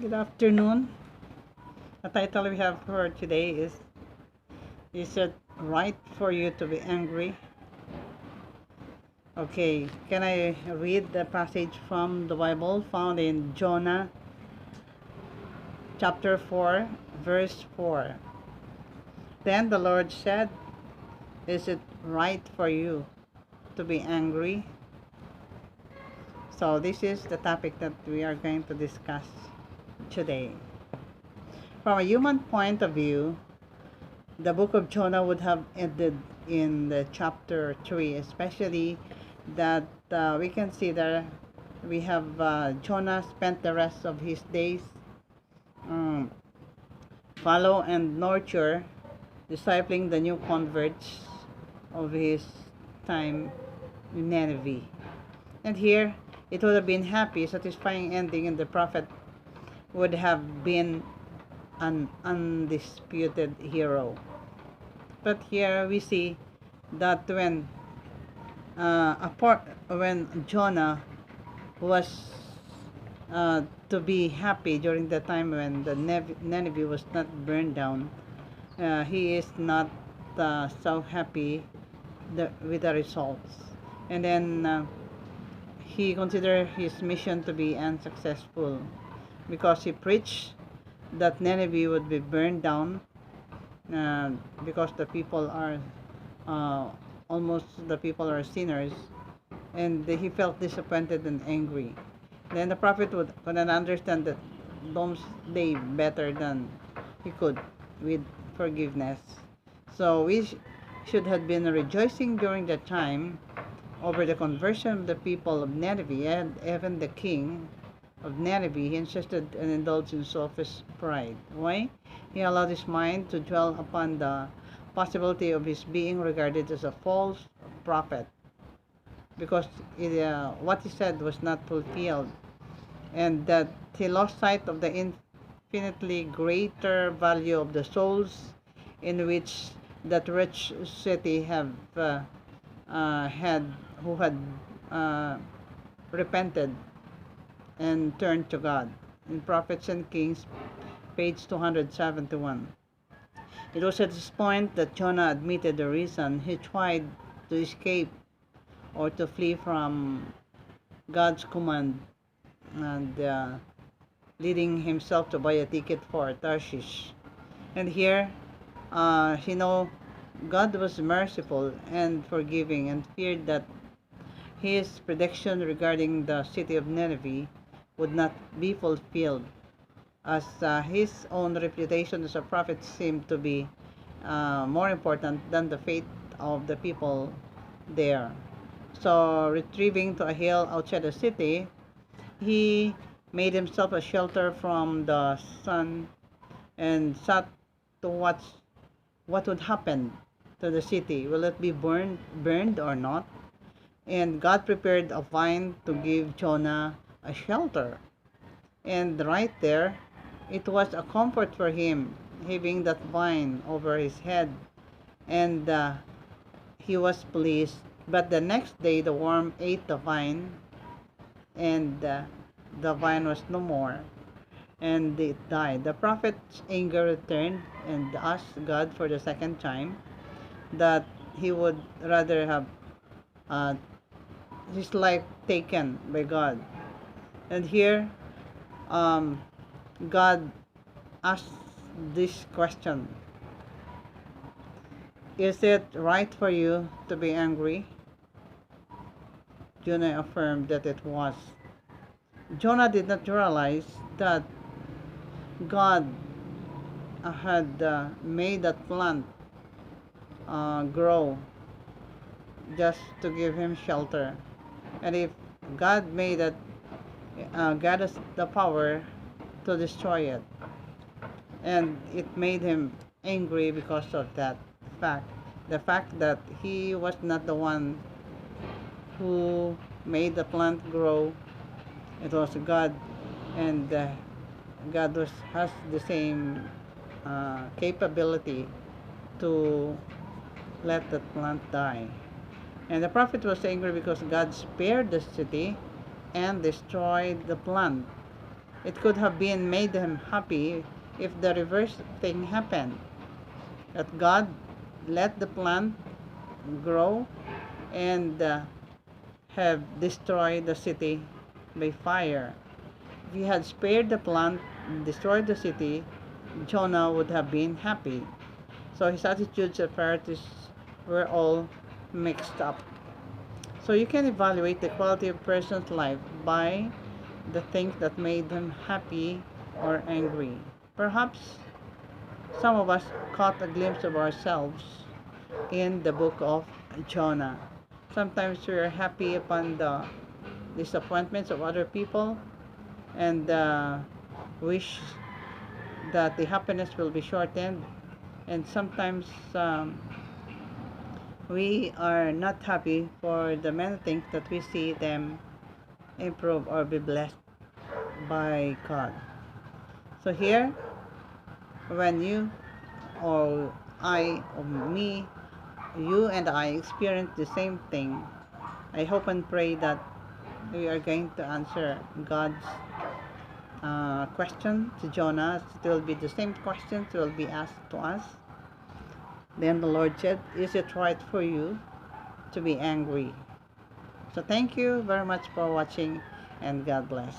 Good afternoon. The title we have for today is it right for you to be angry? Okay, can I read the passage from the Bible found in Jonah chapter 4, verse 4? Then the Lord said, is it right for you to be angry? So this is the topic that we are going to discuss today. From a human point of view, the book of Jonah would have ended in the chapter 3, especially that we can see there we have Jonah spent the rest of his days um, follow and nurture, discipling the new converts of his time in Nineveh. And here, it would have been happy, satisfying ending, and the prophet would have been an undisputed hero. But here we see that when Jonah was to be happy during the time when the Nineveh was not burned down, he is not so happy with the results. And then he considered his mission to be unsuccessful because he preached that Nineveh would be burned down because the people are uh, almost the people are sinners, and he felt disappointed and angry. Then the prophet would understand that doomsday better than he could with forgiveness. So we should have been rejoicing during that time over the conversion of the people of Nineveh, and even the king of Nineveh insisted and indulged in selfish pride. Why? He allowed his mind to dwell upon the possibility of his being regarded as a false prophet because what he said was not fulfilled, and that he lost sight of the infinitely greater value of the souls in which that rich city have had who had uh, repented and turned to God. In Prophets and Kings, page 271. It was at this point that Jonah admitted the reason he tried to escape or to flee from God's command, and leading himself to buy a ticket for Tarshish. And here, he know God was merciful and forgiving, and feared that his prediction regarding the city of Nineveh would not be fulfilled, as his own reputation as a prophet seemed to be more important than the fate of the people there. So, retrieving to a hill outside the city, he made himself a shelter from the sun and sat to watch what would happen to the city. Will it be burned or not? And God prepared a vine to give Jonah a shelter. And right there, it was a comfort for him having that vine over his head, and he was pleased. But the next day, the worm ate the vine, and the vine was no more, and it died. The prophet's anger returned and asked God for the second time that he would rather have uh, his life taken by God. And here, um, God asked this question: is it right for you to be angry? Jonah affirmed that it was. Jonah did not realize that God had made that plant grow just to give him shelter. And if God made it, God has the power to destroy it. And it made him angry because of that fact. The fact that he was not the one who made the plant grow, it was God, and God has the same capability to let that plant die. And the prophet was angry because God spared the city and destroyed the plant. It could have been made him happy if the reverse thing happened, that God let the plant grow and have destroyed the city by fire. If he had spared the plant and destroyed the city, Jonah would have been happy. So his attitudes and priorities were all mixed up. So you can evaluate the quality of a person's life by the things that made them happy or angry. Perhaps some of us caught a glimpse of ourselves in the book of Jonah. Sometimes we are happy upon the disappointments of other people and wish that the happiness will be shortened. And sometimes we are not happy for the many things that we see them improve or be blessed by God. So here, when you or I or me, you and I experience the same thing, I hope and pray that we are going to answer God's question to Jonah. It will be the same question that will be asked to us. Then the Lord said, "Is it right for you to be angry?" So thank you very much for watching, and God bless.